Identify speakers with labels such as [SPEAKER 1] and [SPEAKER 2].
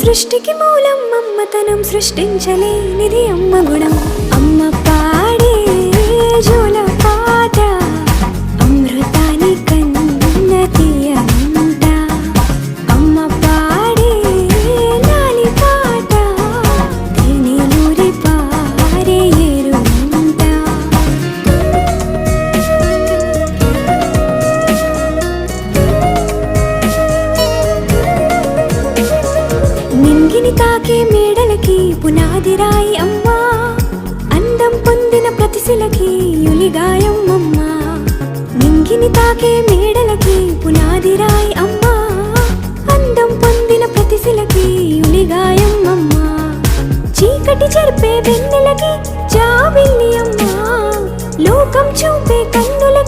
[SPEAKER 1] సృష్టికి మూలం అమ్మతనం, సృష్టించలేనిది అమ్మ గుణం. అమ్మ పాడే జోల పాట అమృతాని కన్న తీయంట. అమ్మ పాడే లాలి పాట తేనెలూరి పారే ఏరుంట. నింగిని తాకే మేడలకి పునాది రాయి అమ్మా, అందం పొందిన ప్రతిశిలకి యులిగాయం అమ్మా. నింగిని తాకే మేడలకి పునాది రాయి అమ్మా, అందం పొందిన ప్రతిశిలకి యులిగాయం అమ్మా. చీకటి చెరిపే వెన్నెలకి జాబిల్లి అమ్మా, లోకం చూపే కన్నులకి